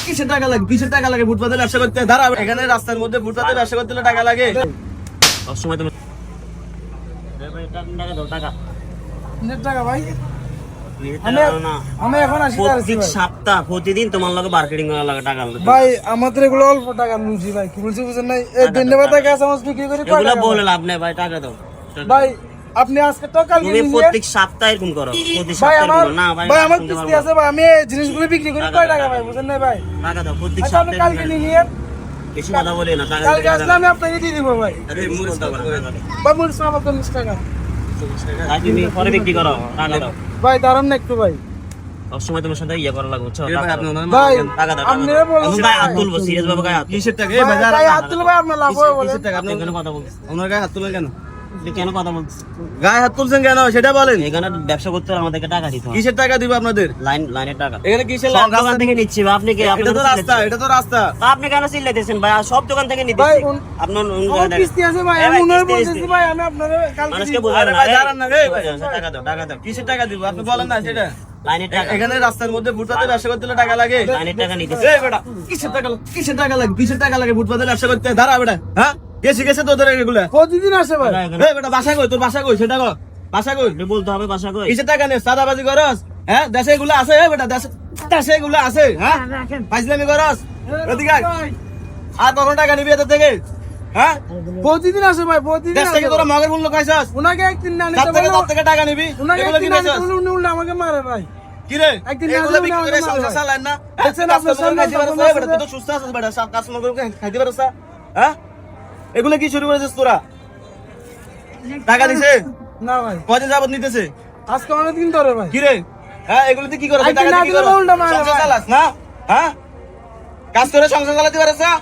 কিসের টাকা লাগে ফুটপাতে ব্যবসা করতে? দাঁড়া, এখানে রাস্তার মধ্যে ফুটপাতে ব্যবসা করতে হলে টাকা লাগে। সবসময় তুমি টাকা ভাই আমি এখন আসি প্রত্যেক সপ্তাহ প্রতিদিন তোমার লগে মার্কেটিং করা লাগে টাকা লাগে ভাই। আমাদের এগুলো অল্প টাকা লুচি ভাই, কি বলছি বুঝেন নাই? এই ধন্যবাদ টাকা চামচ বিক্রি করি এগুলো বলে লাভ নাই ভাই, টাকা দাও ভাই। আপনি আজকে তো কালকে তুমি প্রত্যেক সপ্তাহে এরকম করো, প্রতি ভাই সপ্তাহে আমার না ভাই ভাই আমার কিস্তি আছে ভাই, আমি এই জিনিসগুলো বিক্রি করি কয় টাকা ভাই বুঝেন নাই ভাই? টাকা দাও প্রত্যেক আচ্ছা আপনি কালকে সপ্তাহে নিয়ে বেশি কথা বলি না, টাকা কালকে আসলে আমি আপনাকে দিয়ে দিব ভাই। আরে মুরস দাও ভাই মুরস আমার 40 টাকা আর তুমি পরে বিক্রি করো, টাকা দাও ভাই। দাঁড়ান না একটু ভাই, সবসময় তোমার সাথে ইয়ে করা লাগবে বুঝছো? ভাই টাকা দাও আপনারা বলুন আমি ভাই হাত তুলবো, সিরিয়াস ভাবে গায়ে হাত কিসের টাকা? ভাই হাত তুলে ভাই আপনার লাভ হবে বলেন। কিসের টাকা? আপনি কেন কথা বলছেন? ওনার গায়ে হাত তুলেন কেন? আপনি কেন কথা বলছেন? গায়ে হাত তুলছেন কেন সেটা বলেন। এখানে ব্যবসা করতে হলে আমাদেরকে টাকা দিতে হবে, কিসের টাকা দিব আপনাদের? লাইনের টাকা এখানে কিসের সব দোকান থেকে নিচ্ছি ভাই, আপনি কি এটা তো রাস্তা, এটা তো রাস্তা। আপনি কেন চিল্লাইতেছেন ভাই? সব দোকান থেকে ভাই নিতেছি উন- আপনার আমার কিস্তি আছে ভাই, আমি উনার বলতেছি ভাই, আমি আপনারে কালকে মানুষকে দিব। বোঝান আরে না, ভাই এই, দাঁড়ান না রে ভাই। টাকা দাও, টাকা দাও, কিসের টাকা দিব আপনি বলেন না সেটা। লাইনের টাকা, এখানে রাস্তার মধ্যে ফুটপাতে ব্যবসা করতে হলে টাকা লাগে। লাইনের টাকা নিতেছি। এই বেটা, কিসের টাকা লাগে? কিসের টাকা লাগে? কিসের টাকা লাগে ফুটপাতে ব্যবসা করতে? দাঁড়া বেটা, হ্যাঁ গেছে গেছে তোদের এগুলা। প্রতিদিন আসে ভাই। এই বেটা বাসা কই? তোর বাসা কই সেটা কর। বাসা কই? আপনি বলতে হবে বাসা কই? কিসের টাকা নিস? সাদাবাজি করস? হ্যাঁ দেশে এগুলো আছে? এই বেটা দেশে দেশে এগুলো আছে? হ্যাঁ ফাইজলামি করস? এদিকে আয়। আর কখন টাকা নিবি এদের থেকে? হ্যাঁ প্রতিদিন আসে ভাই, প্রতিদিন দেশ থেকে আসে। তোরা মগের মূল্য খাইছস? উনাকে একদিন না তার নিতে থেকে বলো, তার থেকে টাকা নিবি? উনাকে এগুলো একদিন কি না নিতে নিছস? বলো, উনি উল্টা আমাকে মারে ভাই। কি রে? একদিন এগুলো না বিক্রি করে দিলে সংসার আমাকে চালান না? দেখছেন আপনার সামনে কাস্টমার খাইতে পারছ না? বেটা তুই তো সুস্থ আছিস বেটা, সব কাস্টমার করে খাইতে পারছ না? হ্যাঁ এগুলো কি শুরু করেছিস তোরা? টাকা দিছে? না ভাই, কদিন যাবত নিতেছে? আজকে অনেকদিন ধরে ভাই। কি রে? হ্যাঁ এগুলোতে কি করছ? একদিন টাকা না দিয়ে কি দিলে করছ? উল্টা মারে সংসার ভাই। চালাস না? হ্যাঁ কাজ করে সংসার চালাতে পারছ না?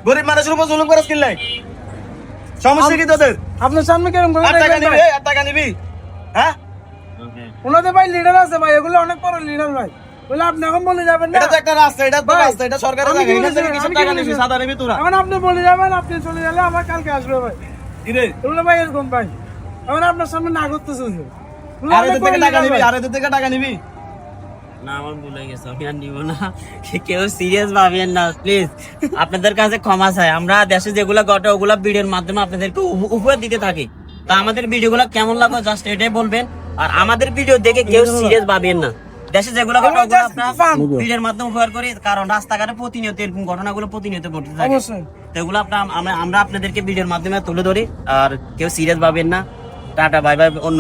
গরিব মানুষের উপর জুলুম করছ কিনলে? সমস্যা কি তোদের? আপনার সামনে কেরম করে আর টাকা দেখবেন নিবি? ভাই? আর টাকা নিবি? হ্যাঁ ওনাদের ভাই লিডার আছে ভাই, এগুলো অনেক বড় লিডার ভাই। বলে আপনি এখন বলে যাবেন না, এটা তো একটা রাস্তা, এটা তো ভাই, রাস্তা, এটা সরকারের আমি জায়গা। কি এখান থেকে বলেছি? কিসের আমি টাকা কি নিবি? বলেছি? সাদা নিবি তোরা? এখন আপনি বলে যাবেন, আপনি চলে গেলে আমার কালকে আসবে ভাই। কি রে? এগুলো ভাই এরকম ভাই, এখন আপনার সামনে না করতেছে। আর এদের থেকে টাকা নিবি? আর এদের থেকে টাকা নিবি? না আমার ভুল হয়ে গেছে, আমি আর নিব না। কেউ সিরিয়াস ভাবেন না প্লিজ, আপনাদের কাছে ক্ষমা চাই। আমরা দেশে যেগুলো ঘটে ওগুলা ভিডিওর মাধ্যমে আপনাদেরকে উপহার দিতে থাকি। তা আমাদের ভিডিওগুলো কেমন লাগবে জাস্ট এটাই বলবেন। আর আমাদের ভিডিও দেখে কেউ সিরিয়াস ভাবেন না। দেশে যেগুলো ঘটে ওগুলো আপনার ভিডিওর মাধ্যমে উপহার করি, কারণ রাস্তাঘাটে প্রতিনিয়ত এরকম ঘটনাগুলো প্রতিনিয়ত ঘটতে থাকে। অবশ্যই। তো এগুলো আমরা আপনাদেরকে ভিডিওর মাধ্যমে তুলে ধরি। আর কেউ সিরিয়াস ভাবেন না। Tata bye bye. অন্য